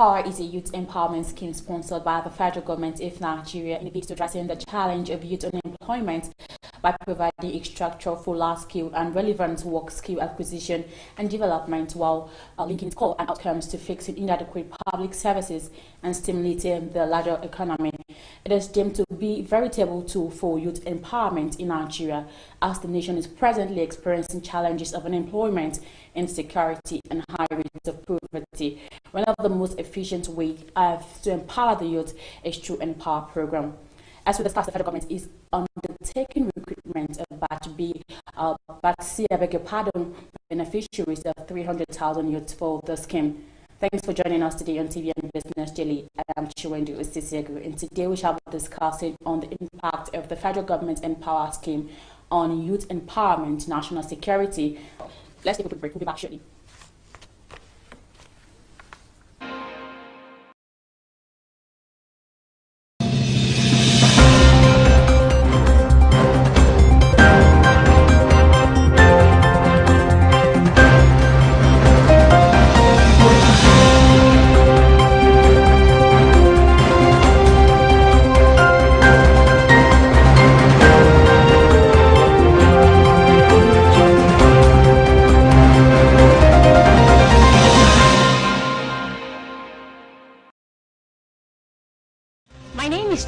Empower is a youth empowerment scheme sponsored by the federal government of Nigeria in the bid to address the challenge of youth unemployment by providing a structure for large-scale and relevant work skill acquisition and development while linking core and outcomes to fixing inadequate public services and stimulating the larger economy. It is deemed to be a veritable tool for youth empowerment in Nigeria, as the nation is presently experiencing challenges of unemployment, insecurity, and high rates of poverty. One of the most efficient ways to empower the youth is through Empower program. As we discussed, the federal government is undertaking recruitment of batch C, beneficiaries of 300,000 youths for the scheme. Thanks for joining us today on TV and Business Daily. I am Chiwendu Osisiegu, and today we shall be discussing on the impact of the federal government Empower scheme on youth empowerment, national security. Let's take a quick break. We'll be back shortly.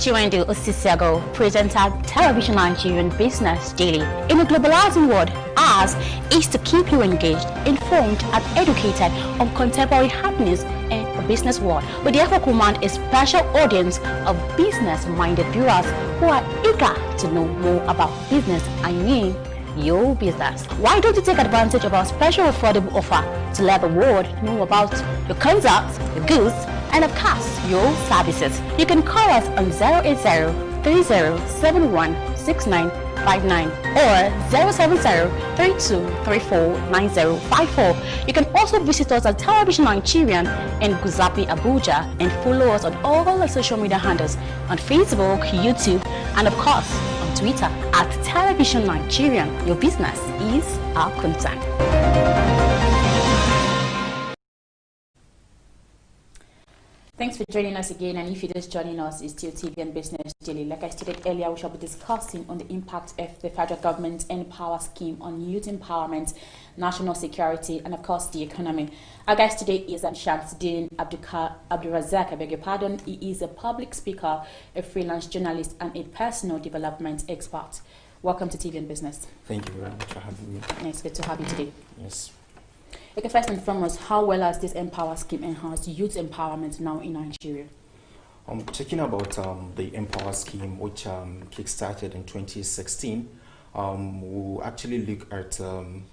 Chiwendu Osisiego, presenter Television Nigerian Business Daily. In a globalizing world, ours is to keep you engaged, informed, and educated on contemporary happenings in the business world. We therefore command a special audience of business-minded viewers who are eager to know more about business. I mean, your business. Why don't you take advantage of our special affordable offer to let the world know about your concepts, your goods, and of course, your services? You can call us on 080-3071-6959 or 070-3234-9054. You can also visit us at Television Nigerian in Guzapi, Abuja, and follow us on all the social media handles on Facebook, YouTube, and of course, on Twitter at Television Nigerian. Your business is our concern. Thanks for joining us again, and if you're just joining us, it's still TV and Business Daily. Like I stated earlier, we shall be discussing on the impact of the federal government Empower scheme on youth empowerment, national security, and of course the economy. Our guest today is Shamsuddin Abdurazak, I beg your pardon. He is a public speaker, a freelance journalist, and a personal development expert. Welcome to TV and Business. Thank you very much for having me. It's good to have you today. Yes. Okay, first and foremost, how well has this Empower scheme enhanced youth empowerment now in Nigeria? Talking about the Empower scheme, which kick-started in 2016, we'll actually look at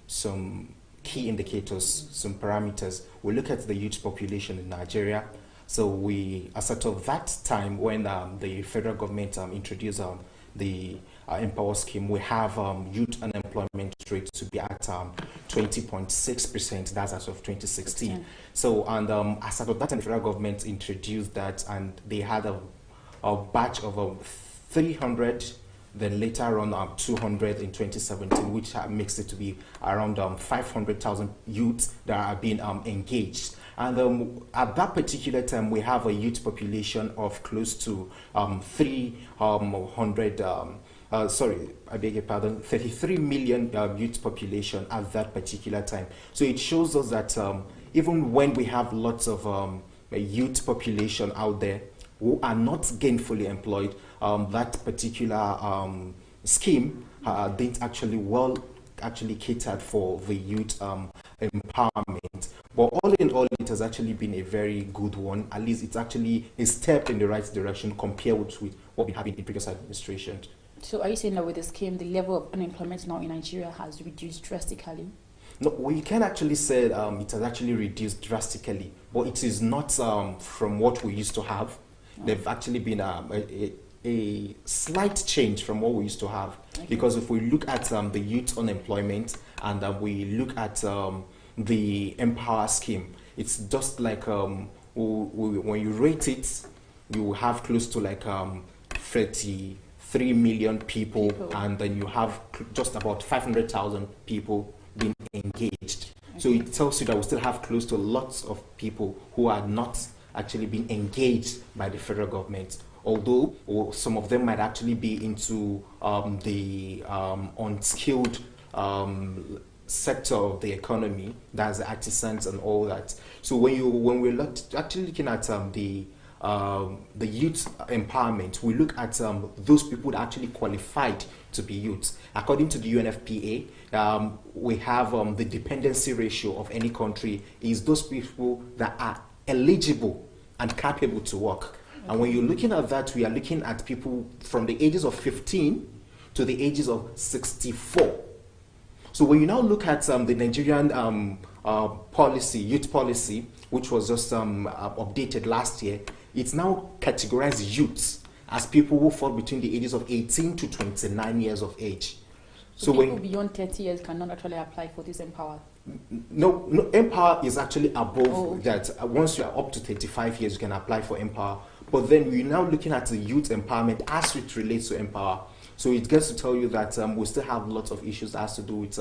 some key indicators, some parameters. We look at the youth population in Nigeria. So we, as of that time when the federal government introduced the Empower scheme, we have youth unemployment rate to be at 20.6%. That's as of 2016. So, and as of that time, the federal government introduced that, and they had a batch of 300, then later on 200 in 2017, which makes it to be around 500,000 youths that are being engaged. And at that particular time, we have a youth population of close to 33 million youth population at that particular time. So it shows us that even when we have lots of youth population out there who are not gainfully employed, that particular scheme didn't actually catered for the youth empowerment. But all in all, it has actually been a very good one. At least it's actually a step in the right direction compared with what we have in previous administrations. So are you saying that with the scheme, the level of unemployment now in Nigeria has reduced drastically? No, we can actually say it has actually reduced drastically, but it is not from what we used to have. There've actually been a slight change from what we used to have. Okay. Because if we look at the youth unemployment and we look at the Empower scheme, it's just like when you rate it, you have close to like 33 million people, and then you have just about 500,000 people being engaged. Okay. So it tells you that we still have close to lots of people who are not actually been engaged by the federal government. Although some of them might actually be into the unskilled sector of the economy, that's the artisans and all that. So when we're actually looking at the youth empowerment, we look at those people that actually qualified to be youths. According to the UNFPA, we have the dependency ratio of any country is those people that are eligible and capable to work. Okay. And when you're looking at that, we are looking at people from the ages of 15 to the ages of 64. So when you now look at the Nigerian policy, youth policy, which was just updated last year, it's now categorized youths as people who fall between the ages of 18 to 29 years of age. So people beyond 30 years cannot actually apply for this Empower? No, Empower is actually above that. Once you are up to 35 years, you can apply for Empower. But then we're now looking at the youth empowerment as it relates to Empower. So it gets to tell you that we still have lots of issues that has to do with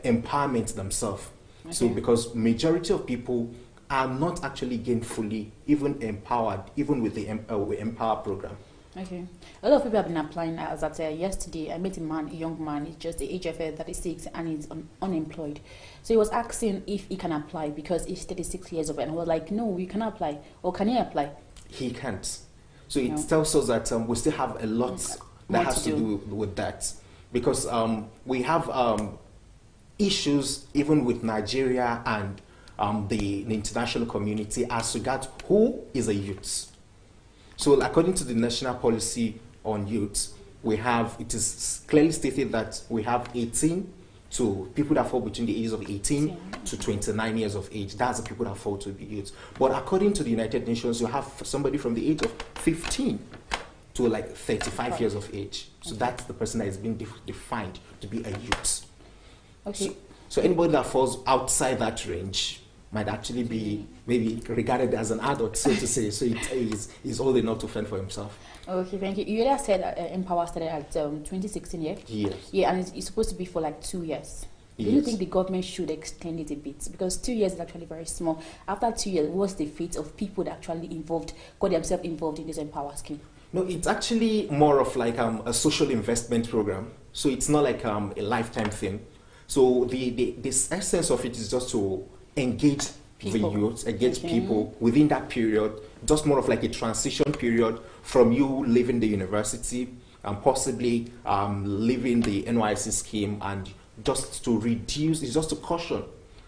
empowerment themselves. Okay. So because majority of people are not actually gainfully even empowered, even with the Empower program. Okay. A lot of people have been applying. As I said yesterday, I met a young man, he's just the age of 36 and he's unemployed. So he was asking if he can apply because he's 36 years old. And I was like, no, you cannot apply. Or can he apply? He can't. So it tells us that we still have a lot that has to do with that. Because we have issues even with Nigeria and the international community as regards who is a youth. So according to the national policy on youth, it is clearly stated that we have 18 to people that fall between the ages of 18 to 29 years of age. That's the people that fall to be youth. But according to the United Nations, you have somebody from the age of 15 to like 35 years of age. So that's the person that is being defined to be a youth. Okay. So anybody that falls outside that range might actually be maybe regarded as an adult, so to say. So he's old enough to fend for himself. Okay, thank you. You earlier said Empower started at 2016, yeah? Yes. Yeah, and it's supposed to be for like 2 years. Do you think the government should extend it a bit? Because 2 years is actually very small. After 2 years, what's the fate of people that actually got themselves involved in this Empower scheme? No, it's actually more of like a social investment program. So it's not like a lifetime thing. So the essence of it is just to engage people. The youth, engage people within that period, just more of like a transition period from you leaving the university and possibly leaving the NYSC scheme, and just to reduce, it's just to caution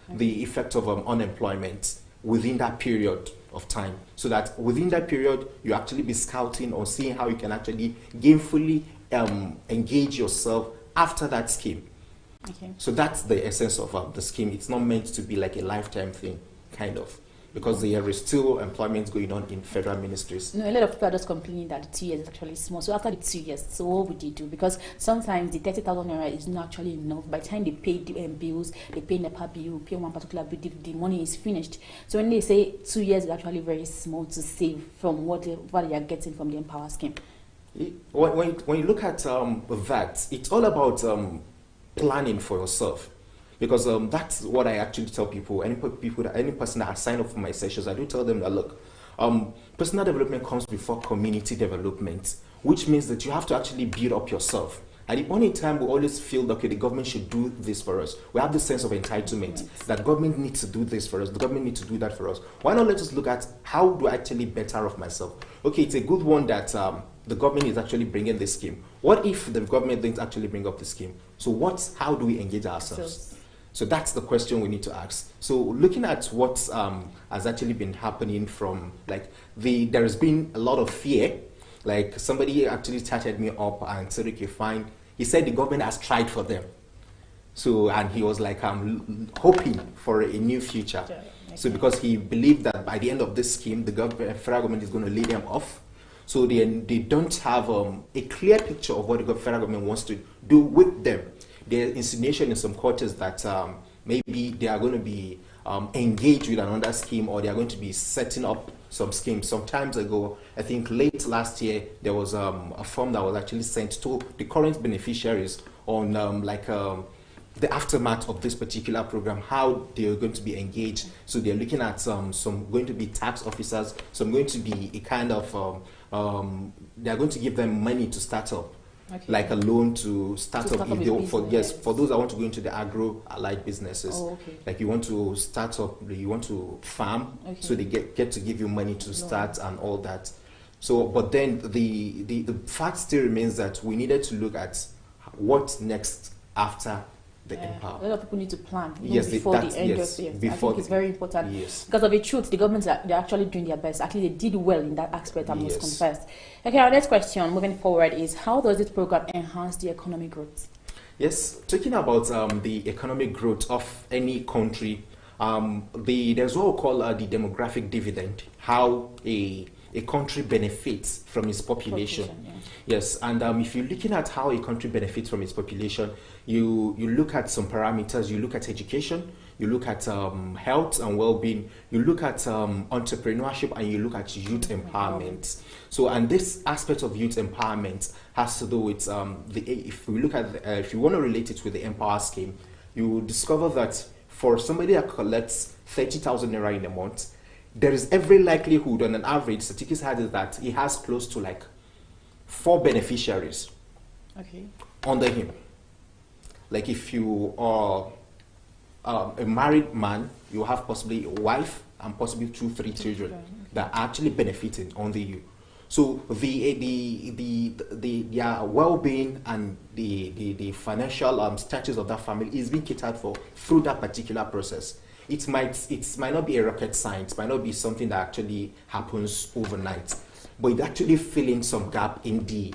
the effect of unemployment within that period of time, so that within that period you actually be scouting or seeing how you can actually gainfully engage yourself after that scheme. Okay. So that's the essence of the scheme. It's not meant to be like a lifetime thing, kind of, because there is still employment going on in federal ministries. No, a lot of people are just complaining that the 2 years is actually small. So after the 2 years, so what would they do? Because sometimes the 30,000 naira is not actually enough. By the time they pay the bills, they pay NEPA bill, pay one particular bill, the money is finished. So when they say 2 years is actually very small to save from what they are getting from the Empower scheme. When you look at that, it's all about planning for yourself, because that's what I actually tell people. Any person that has signed up for my sessions, I do tell them that, look, personal development comes before community development, which means that you have to actually build up yourself. At the point in time, we always feel that, okay, the government should do this for us. We have this sense of entitlement that government needs to do this for us, the government needs to do that for us. Why not let us look at how do I actually better off myself? Okay, it's a good one that the government is actually bringing this scheme. What if the government didn't actually bring up the scheme? So how do we engage ourselves? So that's the question we need to ask. So looking at what has actually been happening from, like, there has been a lot of fear. Like, somebody actually chatted me up and said, okay, fine. He said the government has tried for them. So, and he was like, I'm hoping for a new future. So because he believed that by the end of this scheme, the federal government is going to lay them off. So they don't have a clear picture of what the federal government wants to do with them. There's insinuation in some quarters that maybe they are going to be engaged with another scheme, or they are going to be setting up some schemes. Some times ago, I think late last year, there was a form that was actually sent to the current beneficiaries on the aftermath of this particular program, how they are going to be engaged. So they're looking at some going to be tax officers, some going to be a kind of they're going to give them money to start up. Okay. Like a loan to start up, for those that want to go into the agro-allied businesses. Oh, okay. Like you want to start up, you want to farm, okay. So they get to give you money to start and all that. So, but then the fact still remains that we needed to look at what next after the Empower. A lot of people need to plan before the end of the year. I think it's very important. Yes. Because of the truth, the governments they're actually doing their best. Actually, they did well in that aspect, I must confess. Okay, our next question, moving forward, is how does this program enhance the economic growth? Yes, talking about the economic growth of any country, there's what we call the demographic dividend, how a country benefits from its population. Yes, and if you're looking at how a country benefits from its population, you look at some parameters. You look at education, you look at health and well-being, you look at entrepreneurship, and you look at youth empowerment. So, and this aspect of youth empowerment has to do with if we look at if you want to relate it with the Empower scheme, you will discover that for somebody that collects 30,000 naira in a month, there is every likelihood, on an average, statistics has is that he has close to like 4 beneficiaries under him. Like if you are a married man, you have possibly a wife and possibly 2-3 children that are actually benefiting under you. So their well-being and the financial status of that family is being catered for through that particular process. It might not be a rocket science, might not be something that actually happens overnight, but it actually filling some gap in the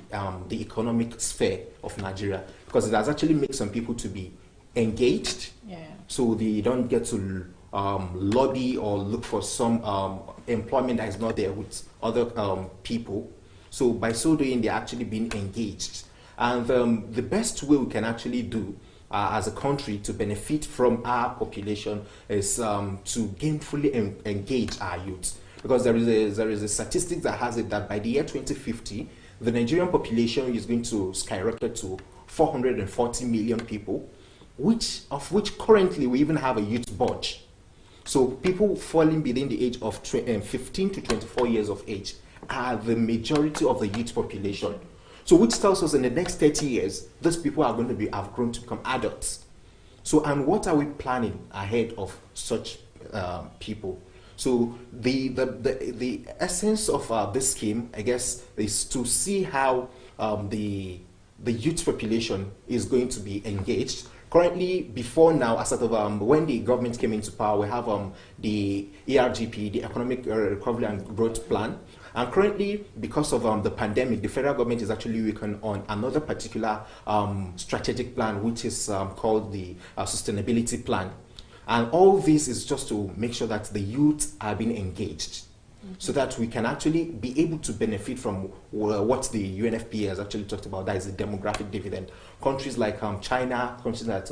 economic sphere of Nigeria, because it has actually made some people to be engaged, so they don't get to lobby or look for some employment that is not there with other people. So by so doing, they're actually being engaged. And the best way we can actually do as a country to benefit from our population is to gainfully engage our youth. Because there is a statistic that has it that by the year 2050, the Nigerian population is going to skyrocket to 440 million people, of which currently we even have a youth budge. So people falling within the age of 15 to 24 years of age are the majority of the youth population. So which tells us in the next 30 years, these people are going to have grown to become adults. So, and what are we planning ahead of such people? So the essence of this scheme, I guess, is to see how the youth population is going to be engaged. Currently, before now, as sort of when the government came into power, we have the ERGP, the Economic Recovery and Growth Plan. And currently, because of the pandemic, the federal government is actually working on another particular strategic plan, which is called the Sustainability Plan. And all this is just to make sure that the youth are being engaged, so that we can actually be able to benefit from what the UNFPA has actually talked about, that is the demographic dividend. Countries like China, countries like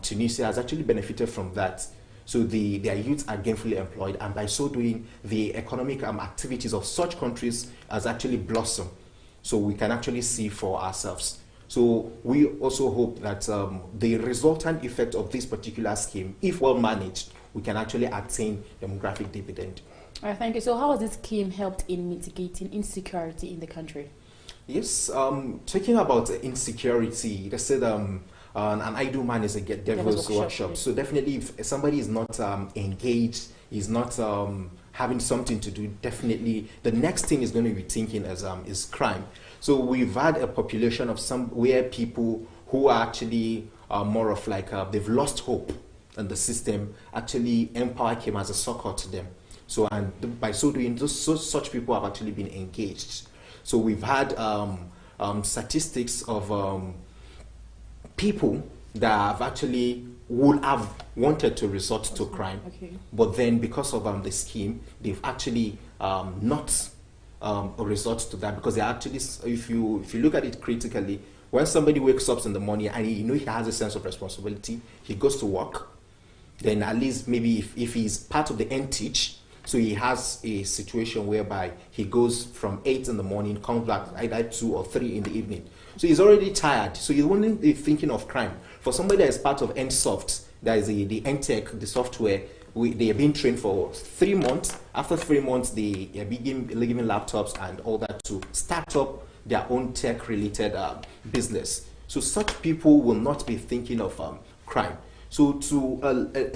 Tunisia has actually benefited from that. So their youth are gainfully employed, and by so doing, the economic activities of such countries has actually blossomed. So we can actually see for ourselves. So we also hope that the resultant effect of this particular scheme, if well managed, we can actually attain demographic dividend. All right, thank you. So how has this scheme helped in mitigating insecurity in the country? Yes, talking about insecurity, they said an idle man is a devil's workshop. So definitely if somebody is not engaged, is not having something to do, definitely the next thing is going to be thinking is crime. So we've had a population of where people who are actually more of like they've lost hope in the system. Actually, Empower came as a succor to them. So and by so doing, such people have actually been engaged. So we've had statistics of people that have actually would have wanted to resort to crime, but then because of the scheme, they've actually not resort to that, because they actually, if you look at it critically, when somebody wakes up in the morning and he has a sense of responsibility, he goes to work, then at least maybe if he's part of the end teach, So he has a situation whereby he goes from 8 in the morning, comes back either 2 or 3 in the evening. So he's already tired. So he's only thinking of crime. For somebody that is part of NSoft, that is the NTech, the software, they are being trained for 3 months. After 3 months, they are given laptops and all that to start up their own tech-related business. So such people will not be thinking of crime. So to a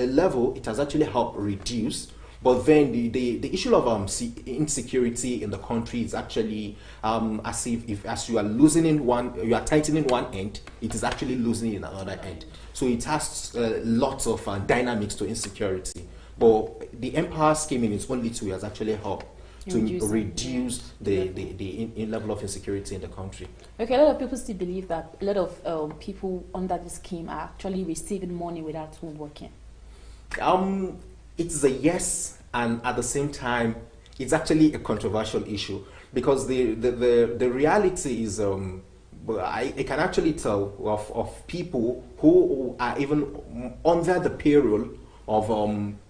level, it has actually helped reduce. But then the issue of insecurity in the country is actually as as you are losing in one, you are tightening one end, it is actually losing in another end. So it has lots of dynamics to insecurity. But the Empower scheme in its own little way has actually helped to reduce the level of insecurity in the country. Okay, a lot of people still believe that a lot of people under the scheme are actually receiving money without working. It's a yes, and at the same time, it's actually a controversial issue because the reality is, I can actually tell of people who are even under the payroll of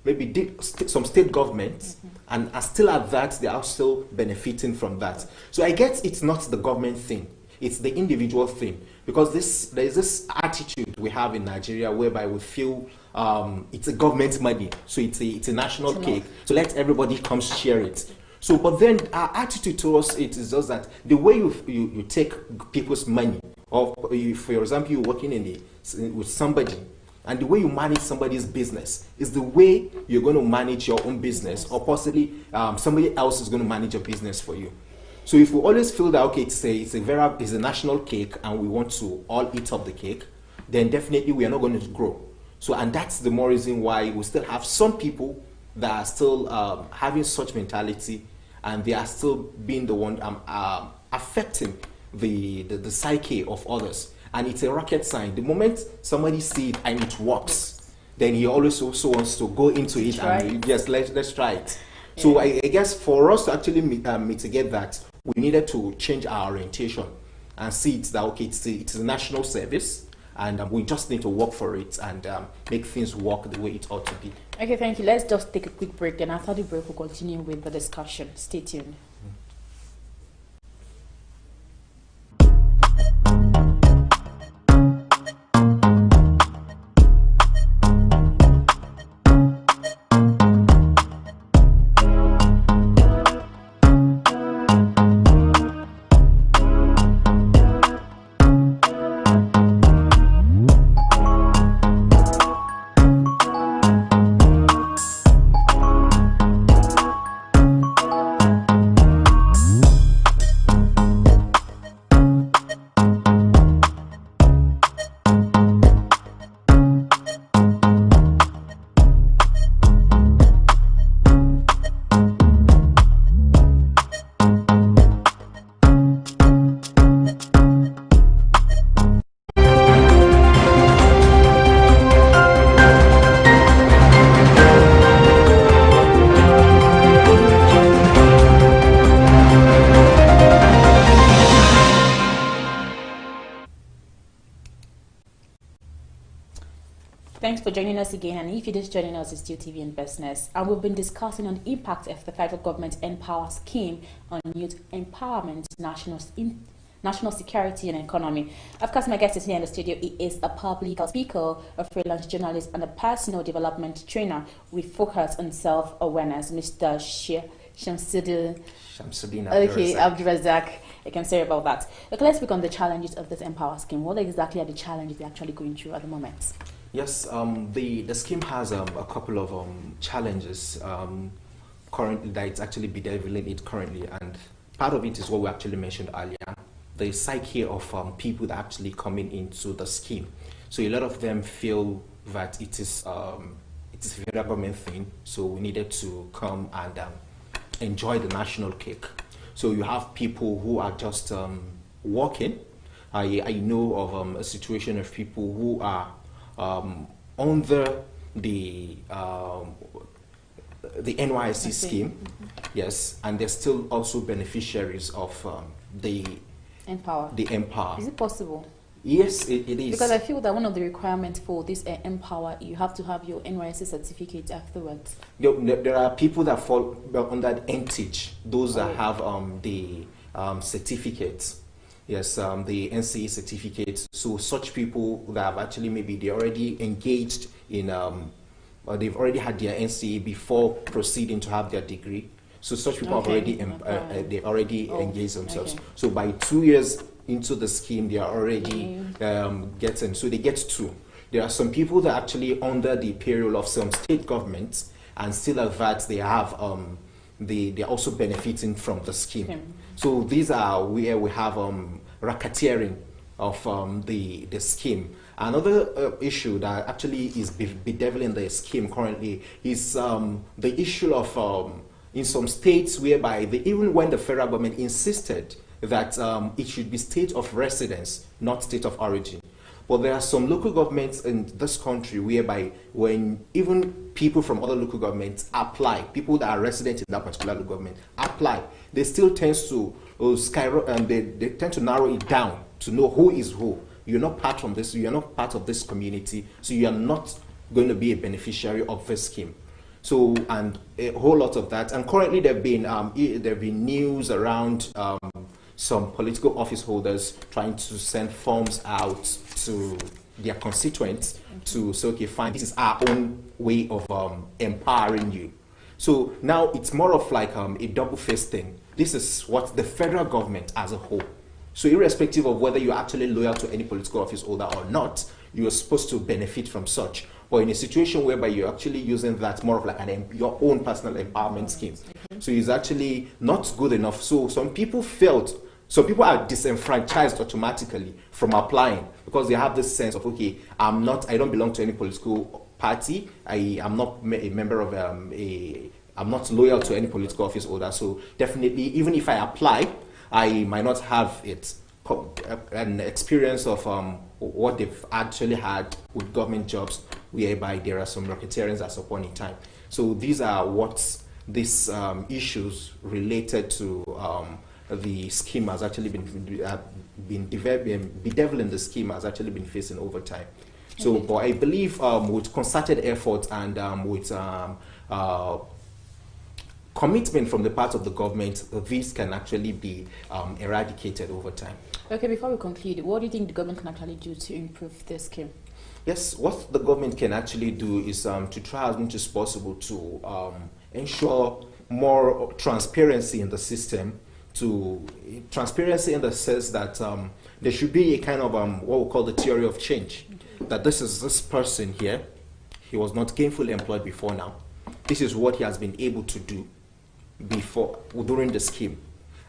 maybe some state governments, and are still at that, they are still benefiting from that. So I guess it's not the government thing, it's the individual thing, because there is this attitude we have in Nigeria whereby we feel it's a government money, so it's a national cake, so let everybody come share it. So, but then our attitude towards it is just that the way you take people's money, or for example, you're working with somebody, and the way you manage somebody's business is the way you're going to manage your own business, or possibly somebody else is going to manage your business for you. So if we always feel that, okay, it's a national cake and we want to all eat up the cake, then definitely we are not going to grow. So, and that's the more reason why we still have some people that are still having such mentality, and they are still being the one affecting the psyche of others. And it's a rocket science. The moment somebody sees it and it works, then he always also wants to go into it and yes, let's try it. Yeah. So I guess for us to actually mitigate that, we needed to change our orientation and see it that, okay, it's a national service, and we just need to work for it and make things work the way it ought to be. Okay, thank you. Let's just take a quick break, and after the break, we'll continue with the discussion. Stay tuned. Thanks for joining us again, and if you're just joining us, it's Still TV in Business, and we've been discussing on the impact of the federal government's Empower scheme on youth empowerment, national security and economy. Of course, my guest is here in the studio. He is a public speaker, a freelance journalist, and a personal development trainer with focus on self-awareness, Mr. Shamsuddin Abdurazak. I can say about that. Okay, let's speak on the challenges of this Empower scheme. What exactly are the challenges you're actually going through at the moment? Yes, the scheme has a couple of challenges currently that it's actually bedeviling it currently, and part of it is what we actually mentioned earlier, the psyche of people that are actually coming into the scheme. So a lot of them feel that it is a federal government thing, so we needed to come and enjoy the national cake. So you have people who are just working. I know of a situation of people who are under the NYSC scheme, yes, and they're still also beneficiaries of the Empower. Is it possible? Yes, it is. Because I feel that one of the requirements for this Empower, you have to have your NYSC certificate afterwards. There are people that fall under NTIG, those that have the certificates. Yes, the NCE certificate. So such people that have actually maybe they already engaged in, or they've already had their NCE before proceeding to have their degree. So such people have already they already engaged themselves. Okay. So by 2 years into the scheme, they are already getting. So they get 2. There are some people that are actually under the payroll of some state governments, and still at that they have they're also benefiting from the scheme. Okay. So these are where we have racketeering of the scheme. Another issue that actually is bedeviling the scheme currently is the issue of in some states whereby even when the federal government insisted that it should be state of residence, not state of origin. But there are some local governments in this country whereby when even people from other local governments apply, people that are resident in that particular local government apply, they still tend to they tend to narrow it down to know who is who. You're not part from this, you're not part of this community, so you are not going to be a beneficiary of this scheme. So, and a whole lot of that. And currently there have been news around some political office holders trying to send forms out to their constituents to say, okay, fine, this is our own way of empowering you. So now it's more of like a double-faced thing. This is what the federal government as a whole. So irrespective of whether you're actually loyal to any political office holder or not, you're supposed to benefit from such. Or in a situation whereby you're actually using that more of like your own personal empowerment scheme. So it's actually not good enough. So some people are disenfranchised automatically from applying because they have this sense of, okay, I don't belong to any political party. I am not a member of I'm not loyal to any political office holder. So definitely, even if I apply, I might not have an experience of what they've actually had with government jobs, whereby there are some racketeerings at some point in time. So these are what these issues related to the scheme has actually been bedeviling the scheme has actually been facing over time. So, but I believe with concerted effort and with commitment from the part of the government, these can actually be eradicated over time. Okay, before we conclude, what do you think the government can actually do to improve this scheme? Yes, what the government can actually do is to try as much as possible to ensure more transparency in the system, transparency in the sense that there should be a kind of what we call the theory of change. That this person here, he was not gainfully employed before now. This is what he has been able to do during the scheme.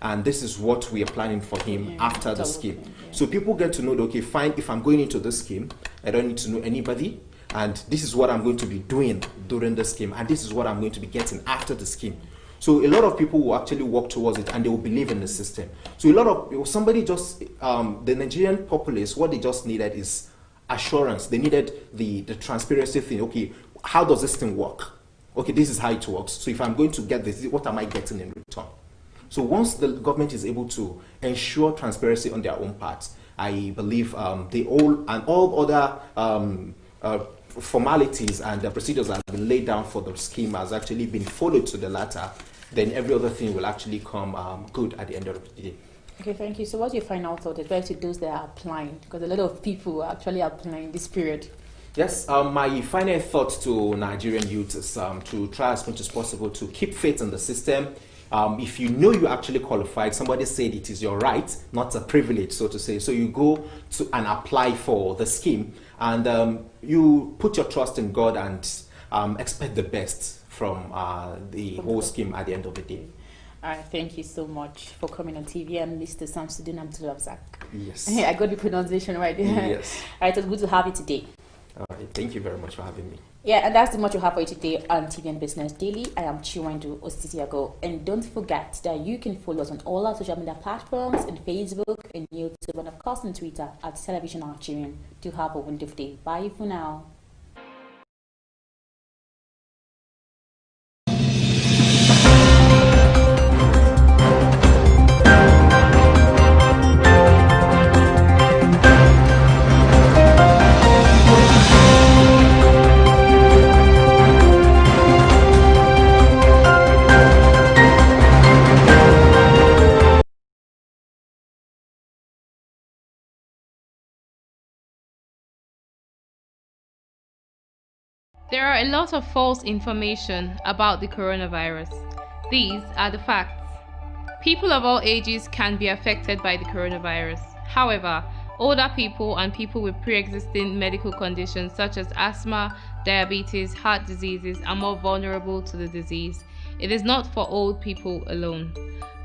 And this is what we are planning for him after the scheme. So people get to know, okay, fine, if I'm going into this scheme, I don't need to know anybody. And this is what I'm going to be doing during the scheme. And this is what I'm going to be getting after the scheme. So a lot of people will actually work towards it and they will believe in the system. So the Nigerian populace, what they just needed is assurance. They needed the transparency thing. Okay, how does this thing work? Okay, this is how it works. So if I'm going to get this, what am I getting in return? So once the government is able to ensure transparency on their own part, I believe all other formalities and the procedures that have been laid down for the scheme has actually been followed to the latter, then every other thing will actually come good at the end of the day. Okay, thank you. So what's your final thought, especially to those that are applying? Because a lot of people are actually applying this period. Yes, my final thought to Nigerian youth is to try as much as possible to keep faith in the system. If you know you actually qualified, somebody said it is your right, not a privilege, so to say. So you go to and apply for the scheme, and you put your trust in God and expect the best from the whole scheme at the end of the day. All right, thank you so much for coming on TV. I'm Mr. Samsudin Abdulrazak. Yes. I got the pronunciation right. Yes. All right, it was good to have you today. All right, thank you very much for having me. Yeah, and that's the much we have for you today on TVN Business Daily. I am Chiwendu Osisiago. And don't forget that you can follow us on all our social media platforms, on Facebook, and YouTube, and of course on Twitter at Television Nigerian. Do have a wonderful day. Bye for now. There are a lot of false information about the coronavirus. These are the facts. People of all ages can be affected by the coronavirus. However, older people and people with pre-existing medical conditions such as asthma, diabetes, heart diseases are more vulnerable to the disease. It is not for old people alone.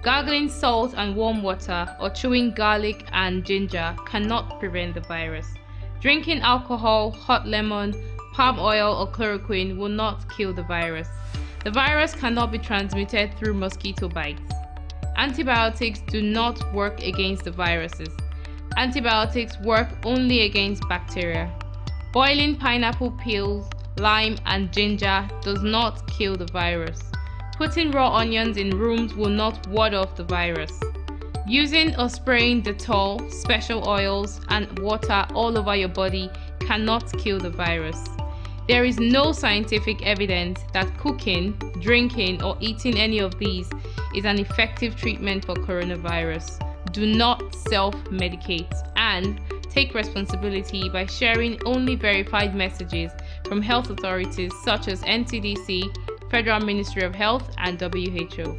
Gargling salt and warm water or chewing garlic and ginger cannot prevent the virus. Drinking alcohol, hot lemon, palm oil or chloroquine will not kill the virus. The virus cannot be transmitted through mosquito bites. Antibiotics do not work against the viruses. Antibiotics work only against bacteria. Boiling pineapple peels, lime and ginger does not kill the virus. Putting raw onions in rooms will not ward off the virus. Using or spraying Dettol, special oils, and water all over your body cannot kill the virus. There is no scientific evidence that cooking, drinking, or eating any of these is an effective treatment for coronavirus. Do not self-medicate and take responsibility by sharing only verified messages from health authorities such as NCDC, Federal Ministry of Health, and WHO.